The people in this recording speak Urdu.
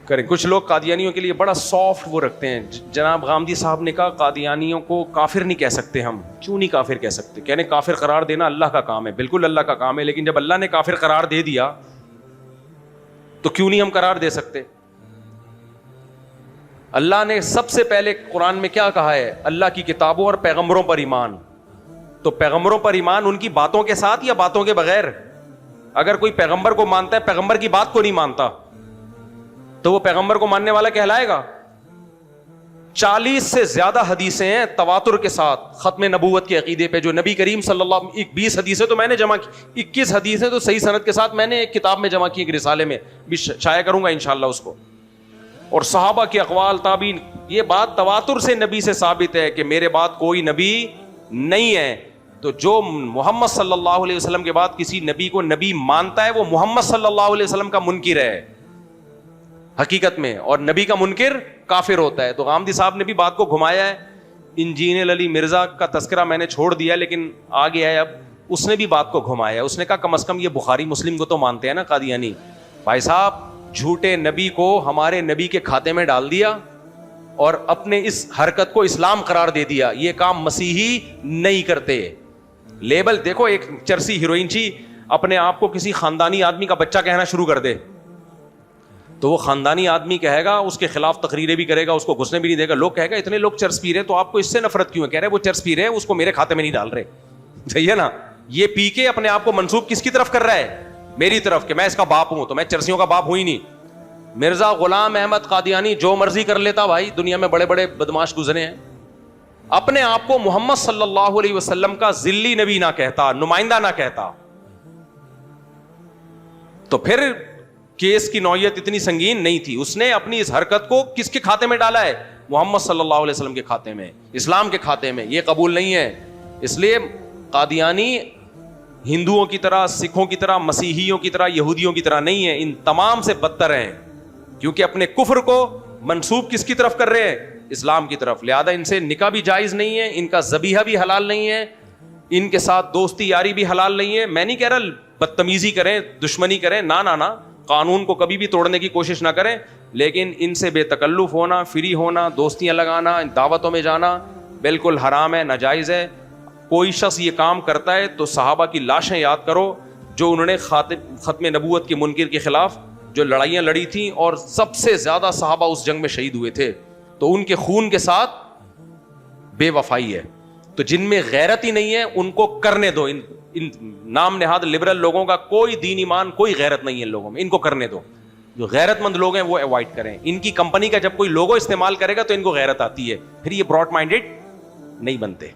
کریں. کچھ لوگ قادیانیوں کے لیے بڑا سافٹ وہ رکھتے ہیں. جناب غامدی صاحب نے کہا قادیانیوں کو کافر نہیں کہہ سکتے ہم. کیوں نہیں کافر کہہ سکتے؟ کہنے کافر قرار دینا اللہ کا کام ہے. بالکل اللہ کا کام ہے, لیکن جب اللہ نے کافر قرار دے دیا تو کیوں نہیں ہم قرار دے سکتے؟ اللہ نے سب سے پہلے قرآن میں کیا کہا ہے؟ اللہ کی کتابوں اور پیغمبروں پر ایمان. تو پیغمبروں پر ایمان ان کی باتوں کے ساتھ یا باتوں کے بغیر؟ اگر کوئی پیغمبر کو مانتا ہے پیغمبر کی بات کو نہیں مانتا تو وہ پیغمبر کو ماننے والا کہلائے گا؟ 40 سے زیادہ حدیثیں ہیں تواتر کے ساتھ ختم نبوت کے عقیدے پہ, جو نبی کریم صلی اللہ علیہ وسلم 20 حدیثیں تو میں نے جمع کی, 21 حدیثیں تو صحیح سند کے ساتھ میں نے ایک کتاب میں جمع کی, ایک رسالے میں بھی شائع کروں گا انشاءاللہ اس کو. اور صحابہ کے اقوال تابعین, یہ بات تواتر سے نبی سے ثابت ہے کہ میرے بعد کوئی نبی نہیں ہے. تو جو محمد صلی اللہ علیہ وسلم کے بعد کسی نبی کو نبی مانتا ہے وہ محمد صلی اللہ علیہ وسلم کا منکر ہے حقیقت میں, اور نبی کا منکر کافر ہوتا ہے. تو غامدی صاحب نے بھی بات کو گھمایا ہے. انجینئر علی مرزا کا تذکرہ میں نے چھوڑ دیا لیکن آ گیا ہے اب, اس نے بھی بات کو گھمایا. اس نے کہا کم از کم یہ بخاری مسلم کو تو مانتے ہیں نا قادیانی. بھائی صاحب جھوٹے نبی کو ہمارے نبی کے کھاتے میں ڈال دیا اور اپنے اس حرکت کو اسلام قرار دے دیا. یہ کام مسیحی نہیں کرتے. لیبل دیکھو, ایک چرسی ہیروئن چی اپنے آپ کو کسی خاندانی آدمی کا بچہ کہنا شروع کر دے تو وہ خاندانی آدمی کہے گا, اس کے خلاف تقریریں بھی کرے گا, اس کو گھسنے بھی نہیں دے گا. لوگ کہے گا اتنے لوگ چرس پی رہے تو آپ کو اس سے نفرت کیوں ہے؟ کہہ رہے وہ چرس پی رہے ہیں, اس کو میرے کھاتے میں نہیں ڈال رہے. صحیح ہے نا؟ یہ پی کے اپنے آپ کو منسوب کس کی طرف کر رہا ہے؟ میری طرف, کہ میں اس کا باپ ہوں. تو میں چرسیوں کا باپ ہوں ہی نہیں. مرزا غلام احمد قادیانی جو مرضی کر لیتا بھائی, دنیا میں بڑے بڑے بدماش گزرے ہیں. اپنے آپ کو محمد صلی اللہ علیہ وسلم کا ذلی نبی نہ کہتا, نمائندہ نہ کہتا, تو پھر کیس کی نوعیت اتنی سنگین نہیں تھی. اس نے اپنی اس حرکت کو کس کے کھاتے میں ڈالا ہے؟ محمد صلی اللہ علیہ وسلم کے کھاتے میں, اسلام کے کھاتے میں. یہ قبول نہیں ہے. اس لیے قادیانی ہندوؤں کی طرح, سکھوں کی طرح, مسیحیوں کی طرح, یہودیوں کی طرح نہیں ہے. ان تمام سے بدتر ہیں کیونکہ اپنے کفر کو منسوب کس کی طرف کر رہے ہیں؟ اسلام کی طرف. لہذا ان سے نکاح بھی جائز نہیں ہے, ان کا ذبیحہ بھی حلال نہیں ہے, ان کے ساتھ دوستی یاری بھی حلال نہیں ہے. میں نہیں کہہ رہا بدتمیزی کریں, دشمنی کریں, نہ, قانون کو کبھی بھی توڑنے کی کوشش نہ کریں, لیکن ان سے بے تکلف ہونا, فری ہونا, دوستیاں لگانا, دعوتوں میں جانا بالکل حرام ہے, ناجائز ہے. کوئی شخص یہ کام کرتا ہے تو صحابہ کی لاشیں یاد کرو جو انہوں نے ختم نبوت کے منکر کے خلاف جو لڑائیاں لڑی تھیں, اور سب سے زیادہ صحابہ اس جنگ میں شہید ہوئے تھے. تو ان کے خون کے ساتھ بے وفائی ہے. تو جن میں غیرت ہی نہیں ہے ان کو کرنے دو. ان نام نہاد لبرل لوگوں کا کوئی دین ایمان, کوئی غیرت نہیں ہے ان لوگوں میں, ان کو کرنے دو. جو غیرت مند لوگ ہیں وہ اوائڈ کریں. ان کی کمپنی کا جب کوئی لوگو استعمال کرے گا تو ان کو غیرت آتی ہے, پھر یہ براڈ مائنڈیڈ نہیں بنتے.